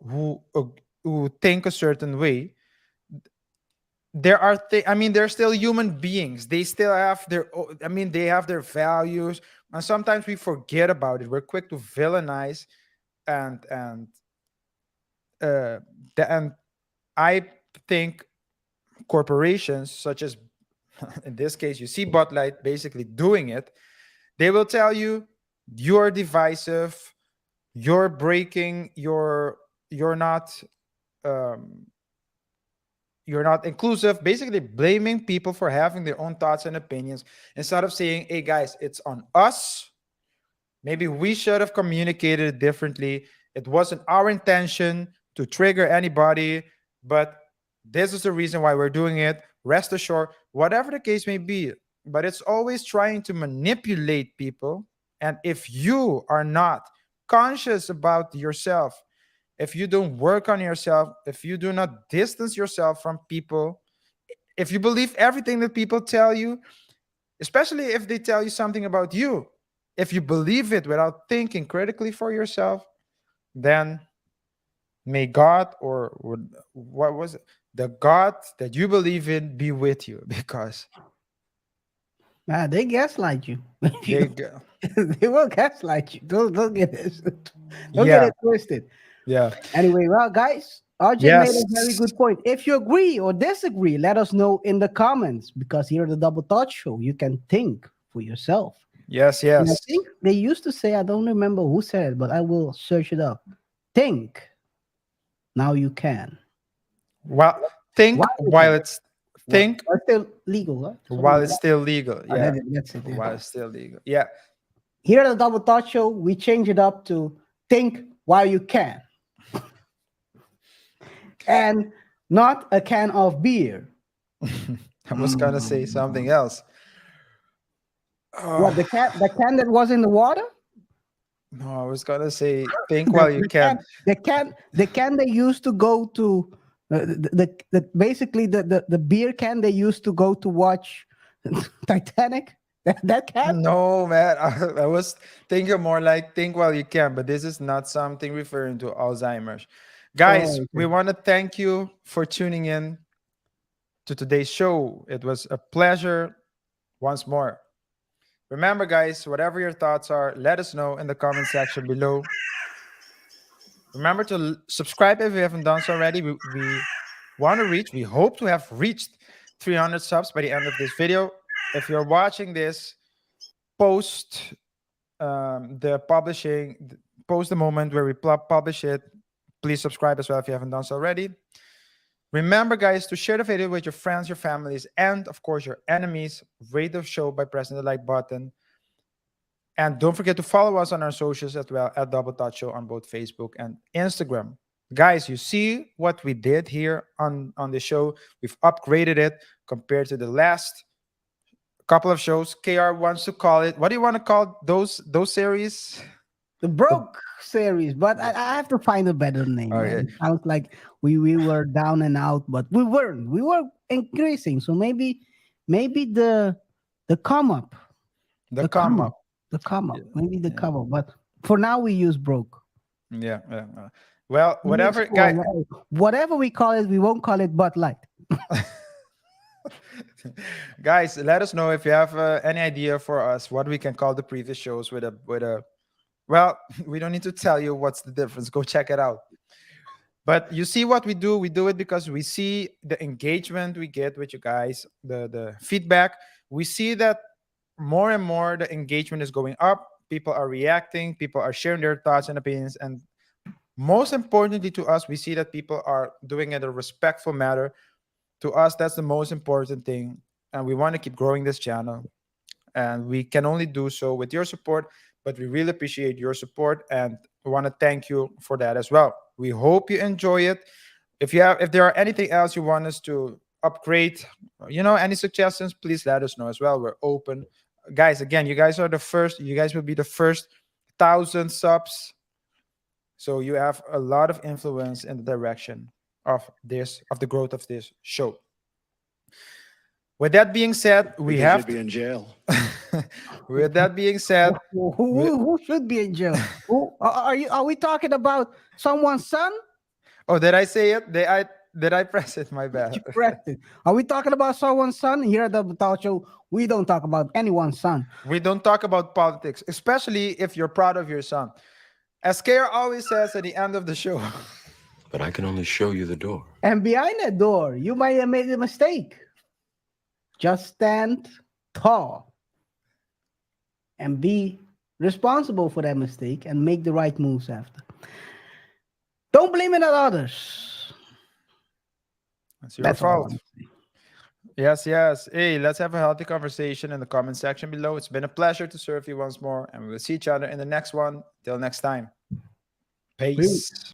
who think a certain way, they're still human beings. They still have they have their values, and sometimes we forget about it. We're quick to villainize, and uh and I think corporations such as, in this case, you see Bud Light basically doing it. They will tell you you're divisive, you're breaking, you're not um, you're not inclusive, basically blaming people for having their own thoughts and opinions, instead of saying, hey guys, it's on us. Maybe we should have communicated it differently. It wasn't our intention to trigger anybody, but this is the reason why we're doing it. Rest assured, whatever the case may be. But it's always trying to manipulate people. And if you are not conscious about yourself, if you don't work on yourself, if you do not distance yourself from people, if you believe everything that people tell you, especially if they tell you something about you, if you believe it without thinking critically for yourself, then may God, what was it? The God that you believe in be with you, because They gaslight you. they go. They will gaslight you. Don't get it. Don't get Yeah, it twisted. yeah. Anyway, well, guys, RJ made Yes. a very good point. If you agree or disagree, let us know in the comments, because here at the Double Thought Show, you can think for yourself. Yes, And I yes. think they used to say, I don't remember who said it, but I will search it up. Think. Now you can. Well, think Why you while can? it's think It's still legal, right? while it's still legal. Oh, Yeah, that's it. Yeah. while it's still legal. Yeah. Here at the Double Thought Show, we change it up to think while you can. And not a can of beer. I was gonna say something else. What, the can that was in the water? No, I was gonna say think while you can. The can they used to go to basically the beer can they used to go to watch Titanic. That can. No, man. I was thinking more like think while you can, but this is not something referring to Alzheimer's. Guys, Oh, we okay. want to thank you for tuning in to today's show. It was a pleasure once more. Remember, guys, whatever your thoughts are, let us know in the comment section below. Remember to subscribe if you haven't done so already. We hope to have reached 300 subs by the end of this video. If you're watching this post post the moment where we publish it, please subscribe as well if you haven't done so already. Remember, guys, to share the video with your friends, your families, and of course your enemies. Rate the show by pressing the like button. And don't forget to follow us on our socials as well at Double Touch Show on both Facebook and Instagram. Guys, you see what we did here on the show. We've upgraded it compared to the last couple of shows. KR wants to call it. What do you want to call those series? The broke series, but I have to find a better name. Oh, Man. yeah. It sounds like we were down and out, but we weren't. We were increasing. So maybe the come up. The come up. The come up. Yeah, Maybe the yeah. come up. But for now we use broke. Yeah. Well, whatever, guys. Whatever we call it, we won't call it Bud Light. Guys, let us know if you have any idea for us what we can call the previous shows with a. Well, we don't need to tell you what's the difference. Go check it out. But you see what we do. We do it because we see the engagement we get with you guys, the feedback. We see that more and more the engagement is going up. People are reacting. People are sharing their thoughts and opinions. And most importantly to us, we see that people are doing it in a respectful manner. To us, that's the most important thing. And we want to keep growing this channel. And we can only do so with your support. But we really appreciate your support. And we want to thank you for that as well. We hope you enjoy it. If there are anything else you want us to upgrade, any suggestions, please let us know as well. We're open. Guys, again, you guys are the first. You guys will be the first 1,000 subs. So you have a lot of influence in the direction of the growth of this show. With that being said, we have should be in jail. With that being said, Who should be in jail? Are we talking about someone's son? oh, did I say it? Did I press it? My bad. You pressed it. Are we talking about someone's son? Here at the Talk Show, we don't talk about anyone's son. We don't talk about politics, especially if you're proud of your son. As Kara always says at the end of the show. But I can only show you the door. And behind that door, you might have made a mistake. Just stand tall and be responsible for that mistake and make the right moves after. Don't blame it on others. That's your That's all I fault. wanna say. Yes. Hey, let's have a healthy conversation in the comment section below. It's been a pleasure to serve you once more, and we will see each other in the next one. Till next time. Peace. Peace.